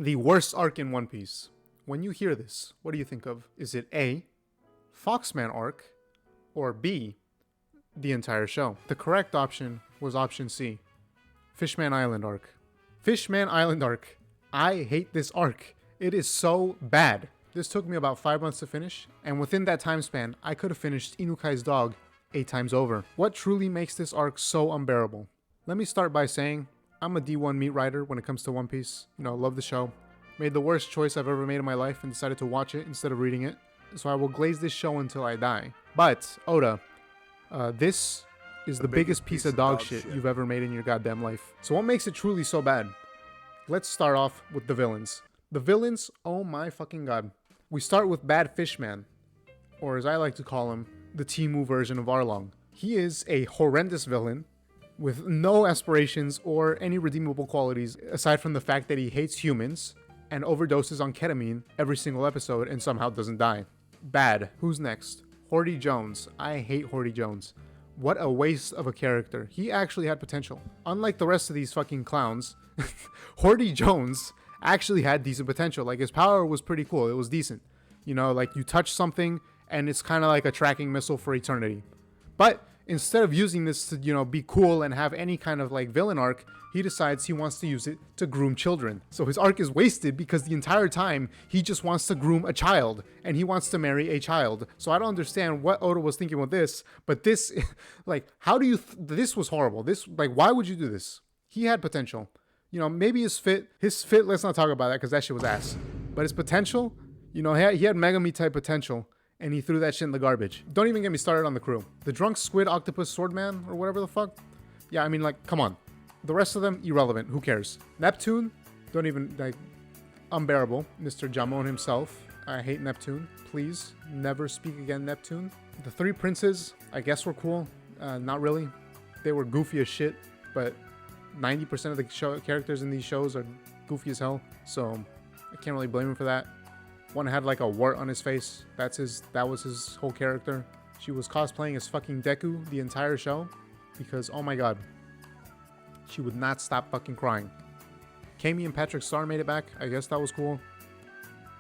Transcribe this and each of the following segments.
The worst arc in One Piece. When you hear this, what do you think of? Is it A, Foxman arc, or B, the entire show? The correct option was option C, Fishman Island arc. Fishman Island arc. I hate this arc. It is so bad. This took me about 5 months to finish, and within that time span, I could have finished Inukai's dog 8 times over. What truly makes this arc so unbearable? Let me start by saying, I'm a D1 meat writer when it comes to One Piece. You know, love the show. Made the worst choice I've ever made in my life and decided to watch it instead of reading it. So I will glaze this show until I die. But, Oda, this is the biggest piece of dog shit you've ever made in your goddamn life. So what makes it truly so bad? Let's start off with the villains. The villains, oh my fucking god. We start with Bad Fishman, or as I like to call him, the Timu version of Arlong. He is a horrendous villain with no aspirations or any redeemable qualities aside from the fact that he hates humans and overdoses on ketamine every single episode and somehow doesn't die. Bad. Who's next? Horty Jones. I hate Horty Jones. What a waste of a character. He actually had potential. Unlike the rest of these fucking clowns, Horty Jones actually had decent potential. Like, his power was pretty cool. It was decent. You know, like, you touch something and it's kind of like a tracking missile for eternity. But instead of using this to, you know, be cool and have any kind of like villain arc, he decides he wants to use it to groom children. So his arc is wasted because the entire time he just wants to groom a child and he wants to marry a child. So I don't understand what Oda was thinking with this, but this, like, how do you, this was horrible. This, like, why would you do this? He had potential. You know, maybe his fit, let's not talk about that because that shit was ass. But his potential, you know, he had Megami type potential. And he threw that shit in the garbage. Don't even get me started on the crew. The drunk squid octopus swordman or whatever the fuck. Yeah, I mean, like, come on. The rest of them, irrelevant. Who cares? Neptune, don't even, like, unbearable. Mr. Jamon himself. I hate Neptune. Please, never speak again, Neptune. The three princes, I guess were cool. Not really. They were goofy as shit, but 90% of the characters in these shows are goofy as hell. So, I can't really blame him for that. One had like a wart on his face. That was his whole character. She was cosplaying as fucking Deku the entire show because, oh my god, she would not stop fucking crying. Kami and Patrick Star made it back. I guess that was cool.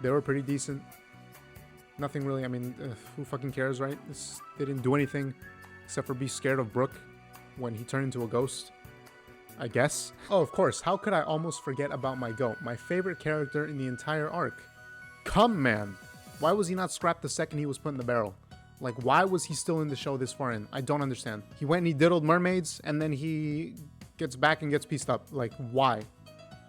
They were pretty decent. Nothing really, I mean, who fucking cares, right? They didn't do anything except for be scared of Brook when he turned into a ghost, I guess. Oh, of course, how could I almost forget about my goat, my favorite character in the entire arc? Come man, why was he not scrapped the second he was put in the barrel? Like, why was he still in the show this far in? I don't understand. He went and he diddled mermaids and then he gets back and gets pieced up. Like, why?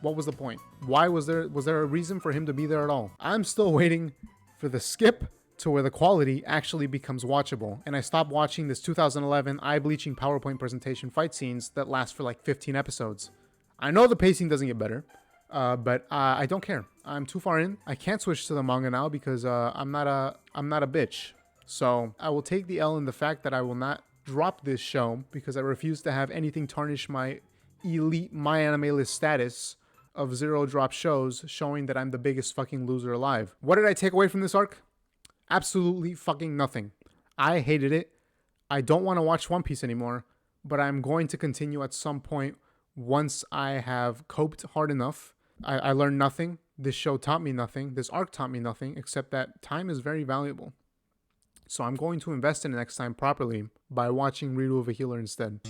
What was the point? Why was there a reason for him to be there at all? I'm still waiting for the skip to where the quality actually becomes watchable. And I stopped watching this 2011 eye-bleaching PowerPoint presentation fight scenes that last for like 15 episodes. I know the pacing doesn't get better. But I don't care. I'm too far in. I can't switch to the manga now because I'm not a bitch. So I will take the L in the fact that I will not drop this show because I refuse to have anything tarnish my elite My Anime List status of 0 drop shows showing that I'm the biggest fucking loser alive. What did I take away from this arc? Absolutely fucking nothing. I hated it. I don't want to watch One Piece anymore, but I'm going to continue at some point once I have coped hard enough. I learned nothing. This show taught me nothing. This arc taught me nothing, except that time is very valuable. So I'm going to invest in it next time properly by watching Redo of a Healer instead.